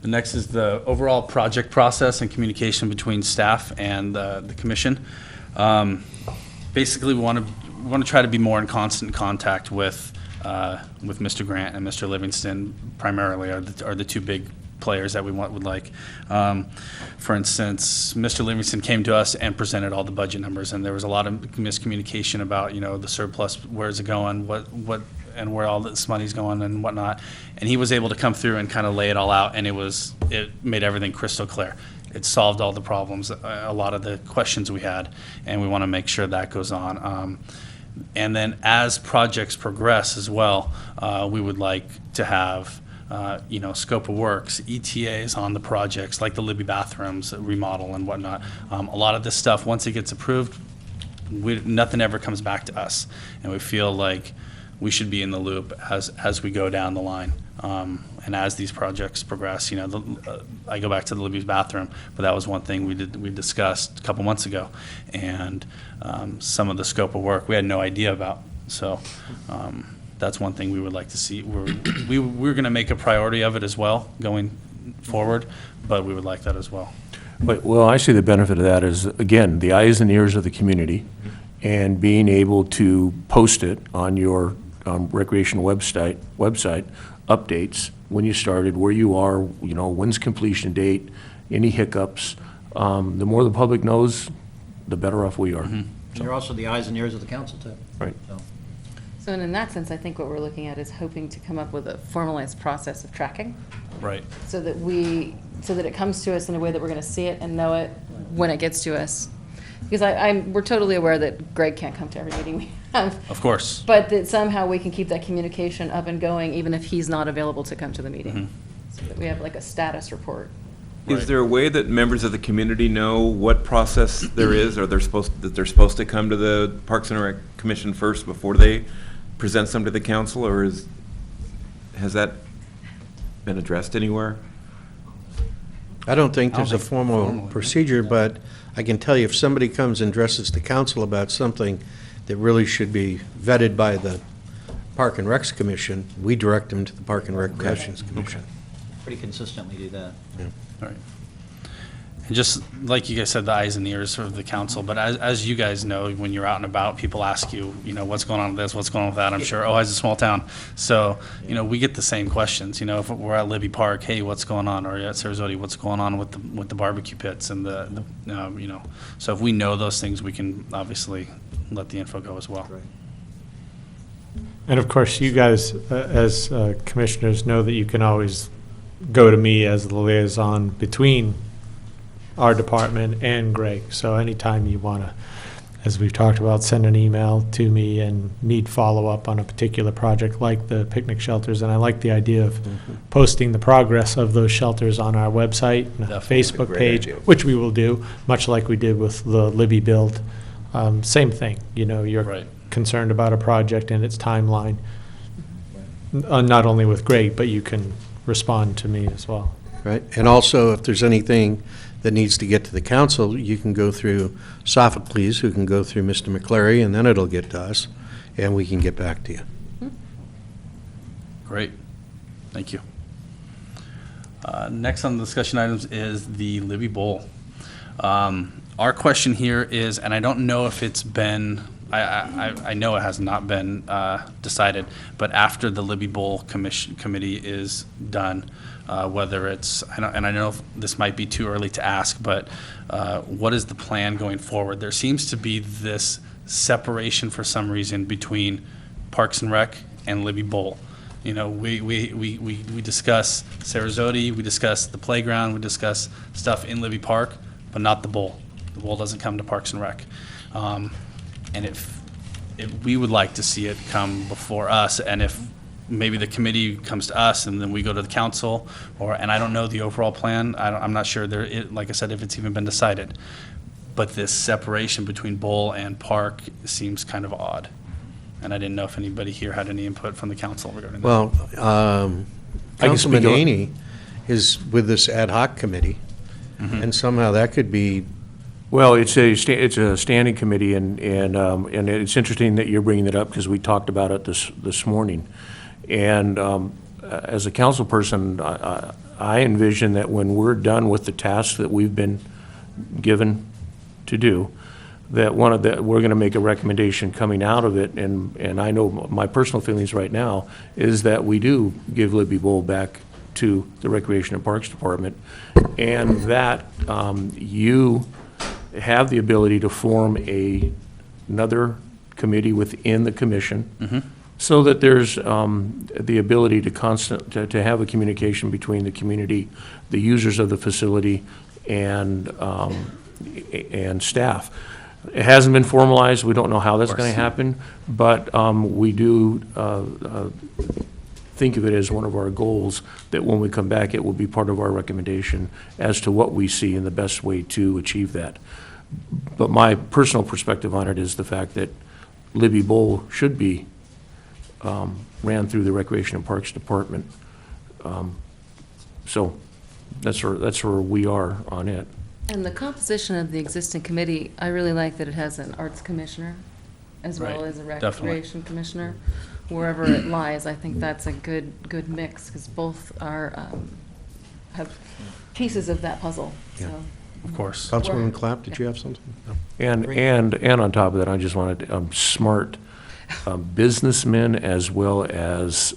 The next is the overall project process and communication between staff and the commission. basically we want to try to be more in constant contact with Mr. Grant and Mr. Livingston primarily are the two big players that we would like. For instance, Mr. Livingston came to us and presented all the budget numbers, and there was a lot of miscommunication about, the surplus, where's it going, what, and where all this money's going and whatnot. And he was able to come through and kind of lay it all out, and it made everything crystal clear. It solved all the problems, a lot of the questions we had, and we want to make sure that goes on. And then as projects progress as well, we would like to have scope of works, ETAs on the projects, like the Libbey bathrooms, remodel and whatnot. A lot of this stuff, once it gets approved, nothing ever comes back to us. And we feel like we should be in the loop as we go down the line. And as these projects progress, I go back to the Libby's bathroom, but that was one thing we discussed a couple months ago. And some of the scope of work we had no idea about. So that's one thing we would like to see. We're going to make a priority of it as well going forward, but we would like that as well. Well, I see the benefit of that is, again, the eyes and ears of the community, and being able to post it on your recreation website, updates, when you started, where you are, when's completion date, any hiccups. The more the public knows, the better off we are. And you're also the eyes and ears of the council, too. Right. So in that sense, I think what we're looking at is hoping to come up with a formalized process of tracking. Right. So that it comes to us in a way that we're going to see it and know it when it gets to us. Because we're totally aware that Greg can't come to every meeting we have. Of course. But that somehow we can keep that communication up and going even if he's not available to come to the meeting. So that we have like a status report. Is there a way that members of the community know what process there is, or they're supposed to come to the Parks and Rec Commission first before they present some to the council, or has that been addressed anywhere? I don't think there's a formal procedure, but I can tell you if somebody comes and addresses the council about something that really should be vetted by the Park and Recs Commission, we direct them to the Park and Recreations Commission. Pretty consistently do that. Yeah. All right. And just like you guys said, the eyes and ears of the council, but as you guys know, when you're out and about, people ask you, what's going on with this, what's going on with that. I'm sure Ojai's a small town. So, we get the same questions. If we're at Libbey Park, hey, what's going on? Or at Sazrotti, what's going on with the barbecue pits and the so if we know those things, we can obviously let the info go as well. Right. And of course, you guys, as commissioners, know that you can always go to me as the liaison between our department and Greg. So anytime you want to, as we've talked about, send an email to me and need follow-up on a particular project like the picnic shelters. And I like the idea of posting the progress of those shelters on our website and a Facebook page, which we will do, much like we did with the Libbey build. Same thing, you're Right. concerned about a project and its timeline, not only with Greg, but you can respond to me as well. Right, and also if there's anything that needs to get to the council, you can go through Sophocles, who can go through Mr. McClary, and then it'll get to us, and we can get back to you. Great. Thank you. Next on the discussion items is the Libbey Bowl. Our question here is, and I don't know if it's been, I know it has not been decided, but after the Libbey Bowl committee is done, whether it's, and I know this might be too early to ask, but what is the plan going forward? There seems to be this separation for some reason between Parks and Rec and Libbey Bowl. We discuss Sazrotti, we discuss the playground, we discuss stuff in Libbey Park, but not the bowl. The bowl doesn't come to Parks and Rec. And if we would like to see it come before us, and if maybe the committee comes to us and then we go to the council, and I don't know the overall plan. I'm not sure like I said, if it's even been decided. But this separation between bowl and park seems kind of odd. And I didn't know if anybody here had any input from the council regarding that. Well, I can speak Councilman on- Haney is with this ad hoc committee, and somehow that could be, Well, it's a standing committee, and it's interesting that you're bringing it up because we talked about it this morning. And as a council person, I envision that when we're done with the tasks that we've been given to do, that we're going to make a recommendation coming out of it, and I know my personal feelings right now is that we do give Libbey Bowl back to the Recreation and Parks Department, and that you have the ability to form another committee within the commission, so that there's the ability to have a communication between the community, the users of the facility, and staff. It hasn't been formalized. We don't know how that's going to happen, but we do think of it as one of our goals, that when we come back, it will be part of our recommendation as to what we see and the best way to achieve that. But my personal perspective on it is the fact that Libbey Bowl should be ran through the Recreation and Parks Department. So that's where we are on it. And the composition of the existing committee, I really like that it has an arts commissioner as well Right, as a definitely. recreation commissioner. Wherever it lies, I think that's a good mix, because both are, have pieces of that puzzle, so. Of course. Councilwoman Clapp, did you have something? No. And on top of that, I just wanted smart businessmen as well as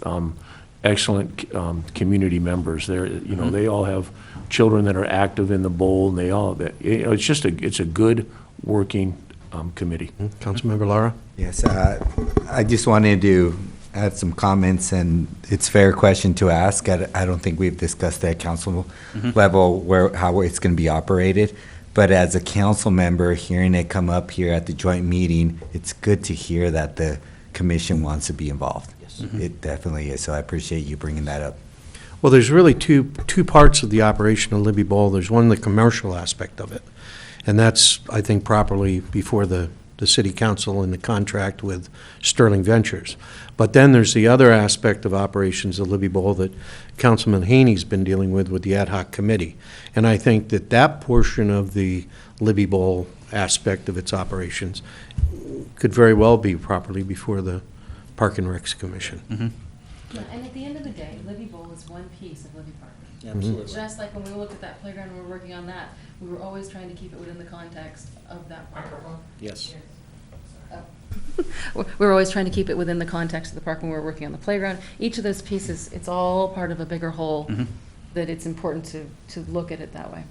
excellent community members. They all have children that are active in the bowl, and it's a good working committee. Councilmember Lara? Yes, I just wanted to add some comments, and it's a fair question to ask. I don't think we've discussed at council level how it's going to be operated, but as a council member, hearing it come up here at the joint meeting, it's good to hear that the commission wants to be involved. Yes. It definitely is, so I appreciate you bringing that up. Well, there's really two parts of the operation of Libbey Bowl. There's one, the commercial aspect of it, and that's, I think, properly before the city council in the contract with Sterling Ventures. But then there's the other aspect of operations of Libbey Bowl that Councilman Haney's been dealing with the ad hoc committee. And I think that portion of the Libbey Bowl aspect of its operations could very well be properly before the Park and Recs Commission. Yeah, and at the end of the day, Libbey Bowl is one piece of Libbey Park. Absolutely. Just like when we looked at that playground, we were working on that, we were always trying to keep it within the context of that park. Yes. We were always trying to keep it within the context of the park when we were working on the playground. Each of those pieces, it's all part of a bigger whole, that it's important to look at it that way.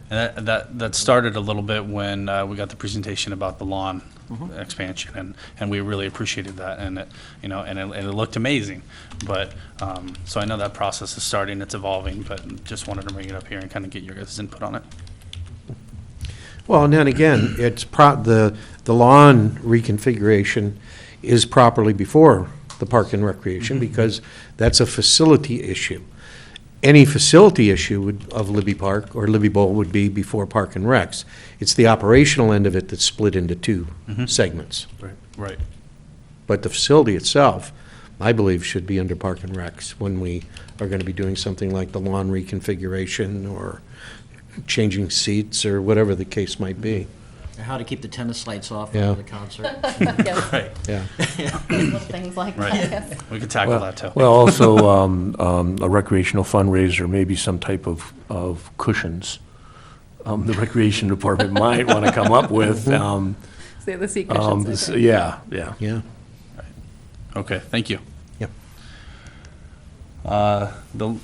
And that started a little bit when we got the presentation about the lawn expansion, and we really appreciated that, and it looked amazing. But so I know that process is starting, it's evolving, but just wanted to bring it up here and kind of get your guys' input on it. Well, and then again, it's the lawn reconfiguration is properly before the Park and Recreation, because that's a facility issue. Any facility issue of Libbey Park or Libbey Bowl would be before Park and Recs. It's the operational end of it that's split into two segments. Right. But the facility itself, I believe, should be under Park and Recs when we are going to be doing something like the lawn reconfiguration or changing seats or whatever the case might be. Or how to keep the tennis lights off Yeah. after the concert. Yes. Right. Yeah. Little things like Right. that, yes. We could tackle that too. Well, also, a recreational fundraiser, maybe some type of cushions. The recreation department might want to come up with. So the seat cushions. Okay. Yeah. Yeah. Okay, thank you. Yep. The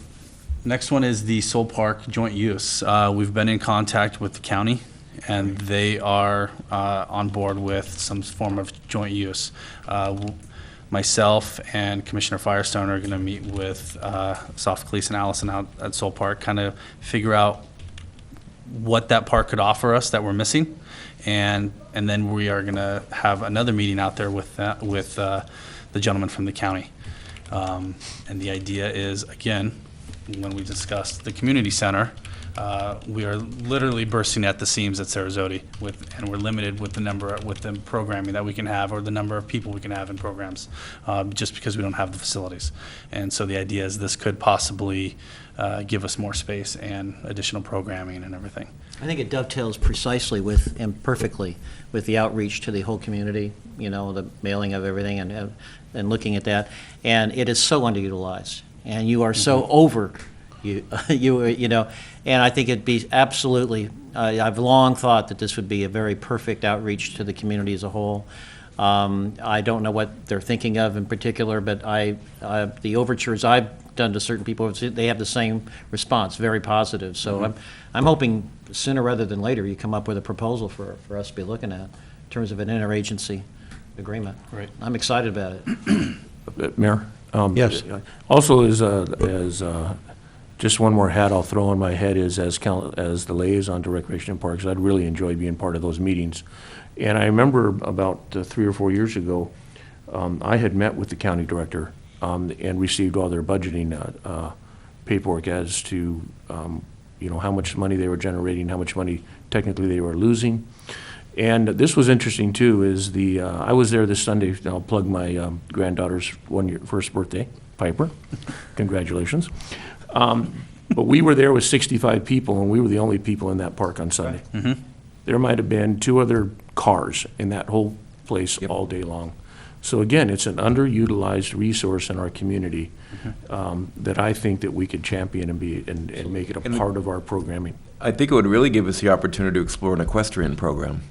next one is the Soul Park joint use. We've been in contact with the county, and they are on board with some form of joint use. Myself and Commissioner Firestone are going to meet with Sophocles and Allison out at Soul Park, kind of figure out what that park could offer us that we're missing, and then we are going to have another meeting out there with the gentleman from the county. And the idea is, again, when we discussed the community center, we are literally bursting at the seams at Sazrotti and we're limited with the programming that we can have, or the number of people we can have in programs, just because we don't have the facilities. And so the idea is this could possibly give us more space and additional programming and everything. I think it dovetails precisely with, and perfectly, with the outreach to the whole community, the mailing of everything and looking at that. And it is so underutilized, and you are so over, and I think it'd be absolutely I've long thought that this would be a very perfect outreach to the community as a whole. I don't know what they're thinking of in particular, but the overtures I've done to certain people, they have the same response, very positive. So I'm hoping sooner rather than later you come up with a proposal for us to be looking at in terms of an interagency agreement. Great. I'm excited about it. Mayor? Yes. Also, as just one more hat I'll throw on my head is as the liaison to Recreation and Parks, I'd really enjoy being part of those meetings. And I remember about 3 or 4 years ago, I had met with the county director and received all their budgeting paperwork as to, how much money they were generating, how much money technically they were losing. And this was interesting too, is I was there this Sunday, I'll plug my granddaughter's first birthday, Piper, congratulations. But we were there with 65 people, and we were the only people in that park on Sunday. Mm-hmm. There might have been 2 other cars in that whole place all day long. So again, it's an underutilized resource in our community that I think that we could champion and make it a part of our programming. I think it would really give us the opportunity to explore an equestrian program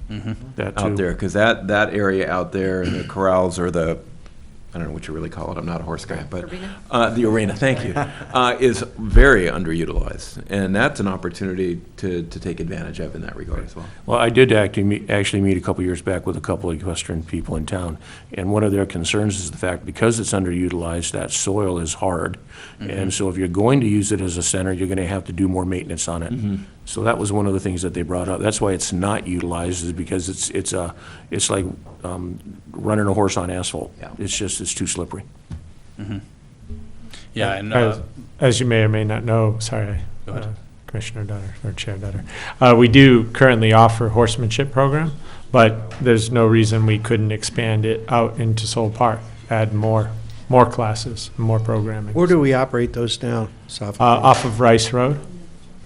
That too. out there, because that area out there in the corrals or I don't know what you really call it, I'm not a horse guy, but the arena, thank you, is very underutilized. And that's an opportunity to take advantage of in that regard as well. Well, I did actually meet a couple years back with a couple of equestrian people in town, and one of their concerns is the fact, because it's underutilized, that soil is hard. And so if you're going to use it as a center, you're gonna have to do more maintenance on it. So that was one of the things that they brought up. That's why it's not utilized, is because it's like running a horse on asphalt. Yeah. It's too slippery. Yeah, and As you may or may not know, sorry, Go ahead. Commissioner Dunner, or Chair Dunner, we do currently offer horsemanship program, but there's no reason we couldn't expand it out into Soul Park, add more classes, more programming. Where do we operate those now, Off of Rice Road.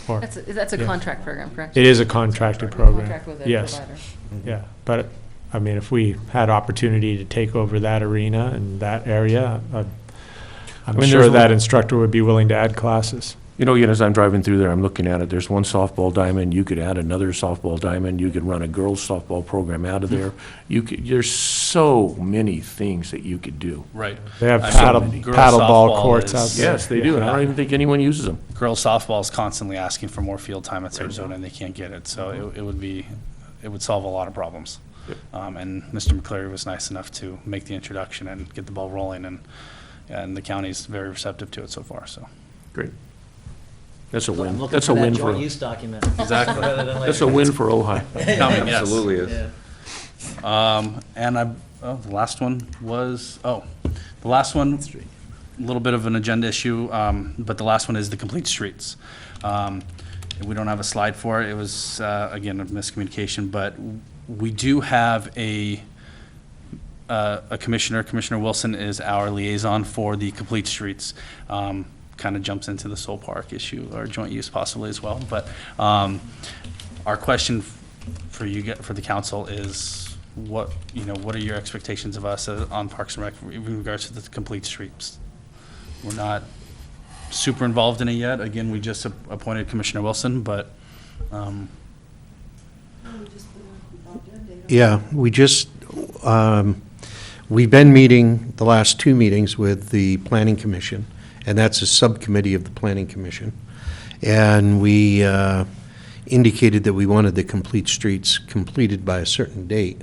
Or- That's a Yeah. contract program, correct? It is a contracted program. Contract with a Yes. provider. Yeah, but, I mean, if we had opportunity to take over that arena and that area, I'm mean, sure there's that a- instructor would be willing to add classes. Again, as I'm driving through there, I'm looking at it, there's one softball diamond, you could add another softball diamond, you could run a girls' softball program out of there. There's so many things that you could do. right. They have I mean, girls' paddleball softball courts is- out there. Yes, they do, and I don't even think anyone uses them. Girls softball is constantly asking for more field time at Sazrotti, and they can't get it. So it would solve a lot of problems. And Mr. McCleary was nice enough to make the introduction and get the ball rolling, and the county's very receptive to it so far. So Great. That's a I'm win. looking That's for a that win joint for, use document. Exactly. rather than that's a later. win for Ojai. coming, yes. Absolutely is. Yeah. And the last one was, the last one, a little bit of an agenda issue, but the last one is the complete streets. We don't have a slide for it. It was, again, a miscommunication, but we do have a commissioner. Commissioner Wilson is our liaison for the complete streets. Kind of jumps into the Soul Park issue, or joint use possibly as well. But our question for the council is, what are your expectations of us on Parks and Rec in regards to the complete streets? We're not super involved in it yet. Again, we just appointed Commissioner Wilson, but Yeah, we've been meeting the last 2 meetings with the Planning Commission, and that's a subcommittee of the Planning Commission. And we indicated that we wanted the complete streets completed by a certain date.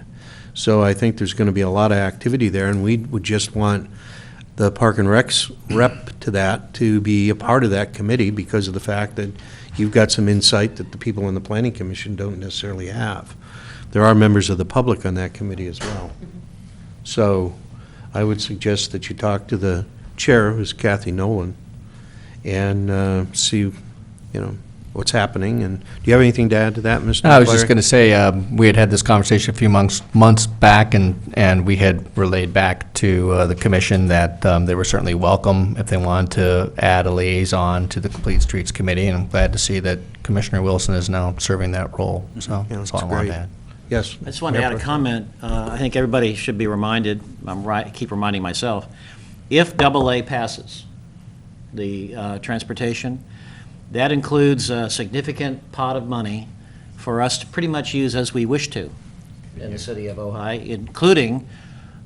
So I think there's going to be a lot of activity there, and we would just want the Park and Rec's rep to that to be a part of that committee, because of the fact that you've got some insight that the people in the Planning Commission don't necessarily have. There are members of the public on that committee as well. So I would suggest that you talk to the chair, who's Kathy Nolan, and see, what's happening. And do you have anything to add to that, Mr. I was just McClary? going to say, we had this conversation a few months back, and we had relayed back to the commission that they were certainly welcome if they wanted to add a liaison to the Complete Streets Committee, and I'm glad to see that Commissioner Wilson is now serving that role. So Yeah, that's all I that's wanted to great. add. Yes. I just wanted to add a comment. I think everybody should be reminded, I keep reminding myself, if AA passes the transportation, that includes a significant pot of money for us to pretty much use as we wish to in the city of Ojai, including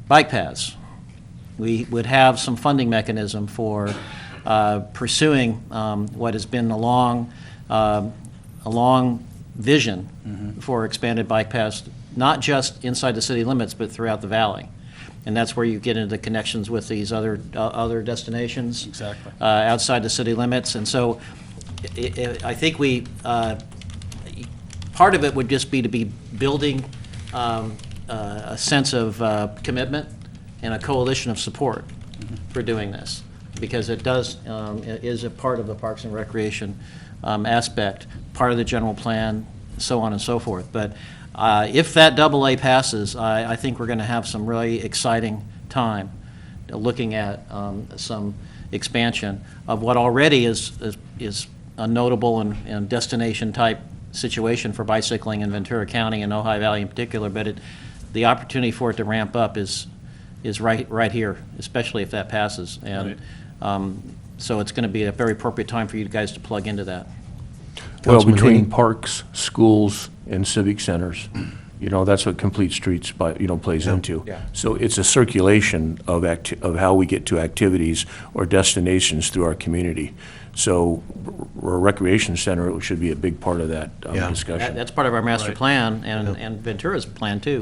bike paths. We would have some funding mechanism for pursuing what has been a long vision for expanded bike paths, not just inside the city limits, but throughout the valley. And that's where you get into the connections with these other destinations. Exactly. Outside the city limits. And so I think part of it would just be to be building a sense of commitment and a coalition of support for doing this, because it is a part of the Parks and Recreation aspect, part of the general plan, so on and so forth. But if that AA passes, I think we're going to have some really exciting time looking at some expansion of what already is a notable and destination-type situation for bicycling in Ventura County and Ojai Valley in particular, but the opportunity for it to ramp up is right here, especially if that passes. And so it's going to be a very appropriate time for you guys to plug into that. Well, Councilman between Haney. parks, schools, and civic centers, that's what Complete Streets, plays into. Yeah. So it's a circulation of how we get to activities or destinations through our community. So a recreation center should be a big part of that discussion. That's part of our master Right. plan, and Ventura's plan too,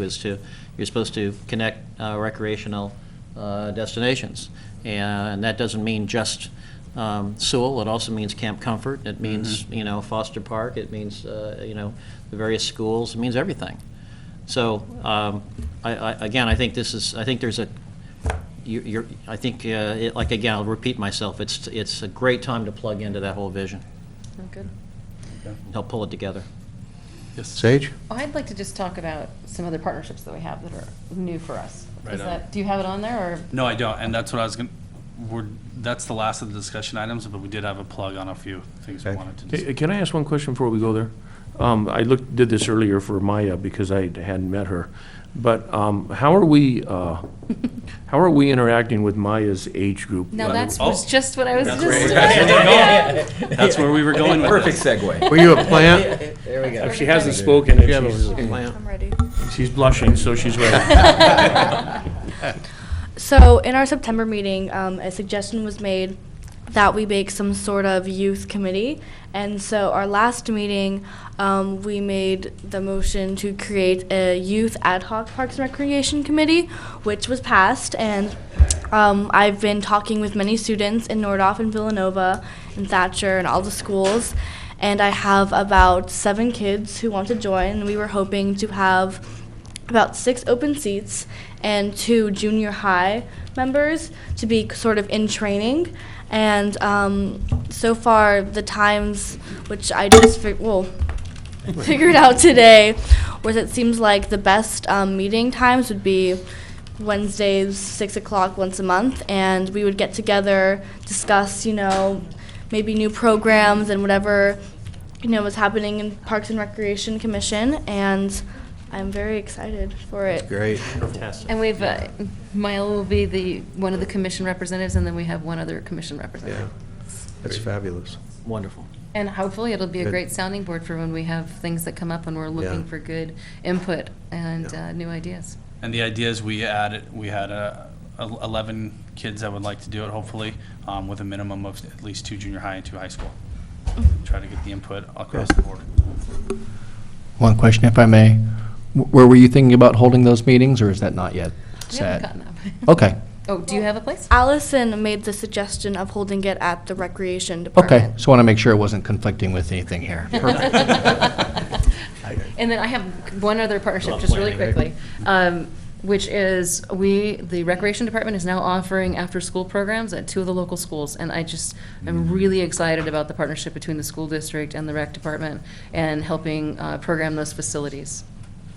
you're supposed to connect recreational destinations. And that doesn't mean just Sewell, it also means Camp Comfort, it means, Foster Park, it means, the various schools, it means everything. So, I think there's a, again, I'll repeat myself, it's a great time to plug into that whole vision, Oh, good. help pull it together. Yes. Sage? Oh, I'd like to just talk about some other partnerships that we have that are new for us. Right Is on. that, do you have it on there, or? No, I don't, and that's what I was that's the last of the discussion items, but we did have a plug on a few things we Okay. wanted to discuss. Can I ask one question before we go there? I did this earlier for Maya because I hadn't met her. But how are we interacting with Maya's age group? No, was just what I was just. That's where we were going with Perfect this. segue. Were you a plant? There we go. If she hasn't spoken, Yeah, and but we're a plant. I'm ready. she's blushing, so she's ready. So in our September meeting, a suggestion was made that we make some sort of youth committee. And so our last meeting, we made the motion to create a youth ad hoc Parks and Recreation committee, which was passed. And I've been talking with many students in Nordhoff and Villanova and Thatcher and all the schools. And I have about 7 kids who want to join. We were hoping to have about 6 open seats and 2 junior high members to be sort of in training. And so far, the times, which I just figured out today, was it seems like the best meeting times would be Wednesdays, 6 o'clock once a month, and we would get together, discuss, maybe new programs and whatever, was happening in Parks and Recreation Commission, and I'm very excited for it. Great. And we've, Maya will be one of the commission representatives, and then we have one other commission Yeah, representative. that's fabulous. Wonderful. And hopefully it'll be a Good. great sounding board for when we have things that come up and we're looking Yeah. for good input and Yeah. new ideas. And the idea is we had 11 kids that would like to do it, hopefully, with a minimum of at least 2 junior high and 2 high school. Try to get the input across the board. One question, if I may. Where were you thinking about holding those meetings, or is that not yet We haven't set? gotten up. Okay, Oh, do you have a place? Allison made the suggestion of holding it at the Recreation Department. okay. So I want to make sure it wasn't conflicting with anything here. And then I have one other partnership, just really quickly, which is the Recreation Department is now offering after-school programs at 2 of the local schools. And I'm really excited about the partnership between the school district and the rec department and helping program those facilities.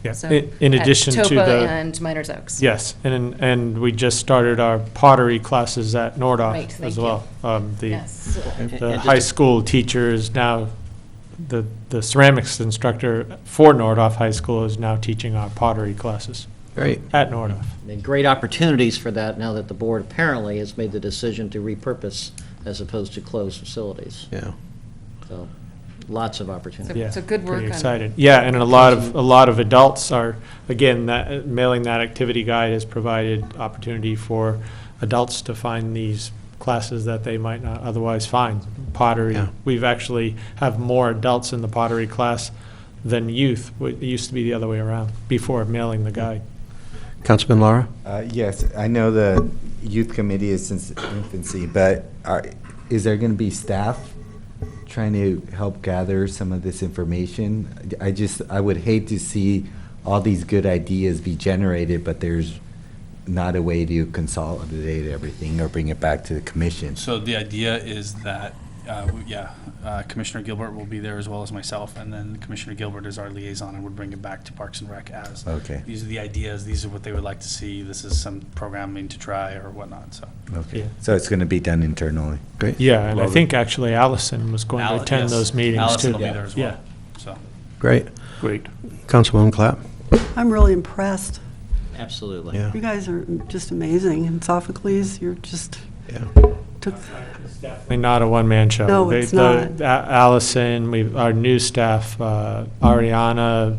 Yeah, So, in addition at to Topa the. and Miners Oaks. Yes, and we just started our pottery classes at Nordhoff Right, thank as you. well. Yes. The high school teacher is now, the ceramics instructor for Nordhoff High School is now teaching our pottery classes Great. at Nordhoff. And great opportunities for that now that the board apparently has made the decision to repurpose as opposed to close facilities. Yeah. So Lots of opportunity. Yeah, So good work pretty on- excited. Yeah, and a lot of adults are, again, that, mailing that activity guide has provided opportunity for adults to find these classes that they might not otherwise find. Pottery, Yeah. we've actually have more adults in the pottery class than youth. It used to be the other way around, before mailing the guide. Councilman Lara? Yes, I know the youth committee is since infancy, but is there going to be staff trying to help gather some of this information? I would hate to see all these good ideas be generated, but there's not a way to consolidate everything or bring it back to the commission. So the idea is that, Commissioner Gilbert will be there as well as myself, and then Commissioner Gilbert is our liaison and would bring it back to Parks and Rec as, Okay. these are the ideas, these are what they would like to see, this is some programming to try or whatnot, so. Okay, Yeah. so it's going to be done internally. Great. Yeah, and I Love it. think actually Allison was going to attend Yes, those meetings too. Allison will be there as well, Yeah. so. Great. Great. Councilwoman Clapp? I'm really impressed. Absolutely. Yeah. You guys are just amazing. And Sophocles, you're just, Yeah. took, Definitely not a one-man show. No, it's not. Allison, our new staff, Ariana,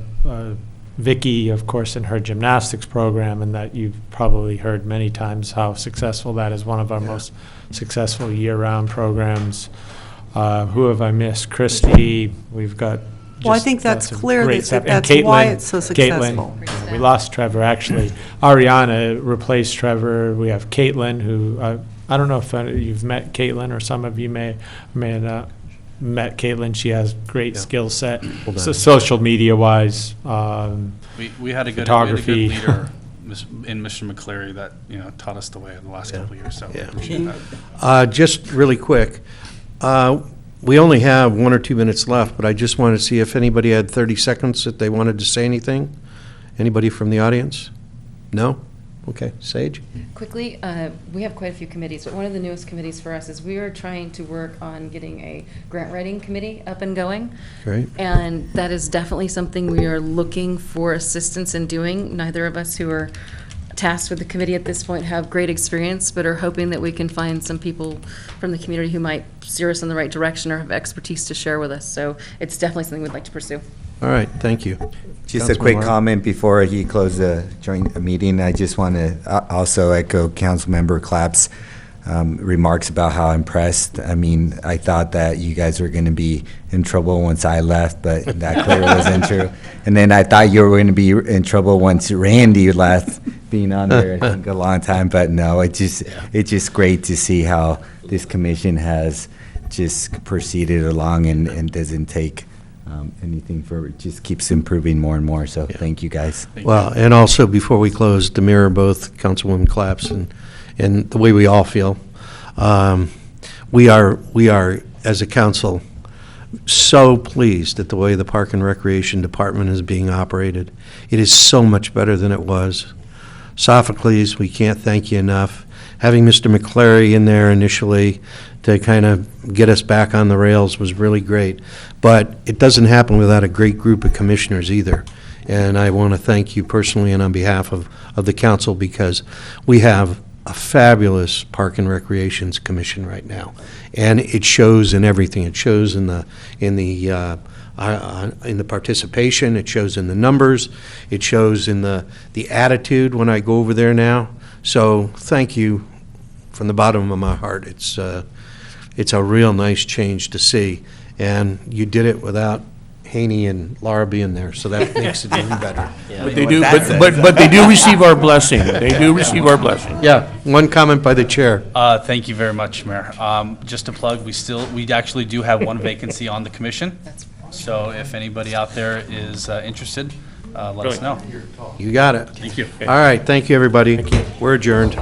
Vicky, of course, in her gymnastics program, and that you've probably heard many times how successful that is, one of our most successful year-round programs. Who have I missed? Christy, we've got. Well, I just think that's some clear great that stuff. And that's why Caitlin- it's so Caitlin, successful. Great we staff. lost Trevor, actually. Ariana replaced Trevor. We have Caitlin, who, I don't know if you've met Caitlin, or some of you may have not met Caitlin. She has great Yeah. skill set, done. so social media-wise. We had a good Photography. leader in Mr. McCleary that, taught us the way in the last Yeah. couple of years, so we Yeah. appreciate that. Just really quick, we only have 1 or 2 minutes left, but I just wanted to see if anybody had 30 seconds that they wanted to say anything. Anybody from the audience? No? Okay, Sage? Quickly, we have quite a few committees, but one of the newest committees for us is we are trying to work on getting a grant writing committee up and going. Great. And that is definitely something we are looking for assistance in doing. Neither of us who are tasked with the committee at this point have great experience, but are hoping that we can find some people from the community who might steer us in the right direction or have expertise to share with us. So it's definitely something we'd like to pursue. All right, thank you. Just a Councilman quick Lara? comment before he closed the joint meeting. I just want to also echo Councilmember Clapp's remarks about how impressed. I mean, I thought that you guys were going to be in trouble once I left, but that clearly wasn't true. And then I thought you were going to be in trouble once Randy left, being on there, I think, a long time. But no, it's just great to see how this commission has just proceeded along and doesn't take anything for, just keeps improving more and more. So thank you, guys. Well, and also, before we close, to mirror both Councilwoman Clapp's and the way we all feel, we are, as a council, so pleased at the way the Park and Recreation Department is being operated. It is so much better than it was. Sophocles, we can't thank you enough. Having Mr. McCleary in there initially to kind of get us back on the rails was really great. But it doesn't happen without a great group of commissioners either. And I want to thank you personally and on behalf of the council, because we have a fabulous Park and Recreations Commission right now. And it shows in everything. It shows in the participation, it shows in the numbers, it shows in the attitude when I go over there now. So thank you from the bottom of my heart. It's a real nice change to see. And you did it without Haney and Laura being there, so that makes it even better. But they do, but they do receive our blessing. They do receive our blessing. Yeah, one comment by the chair. Thank you very much, Mayor. Just to plug, we actually do have one vacancy on the commission. So if anybody out there is interested, let us know. You got it. Thank you. All right, thank you, everybody. We're adjourned.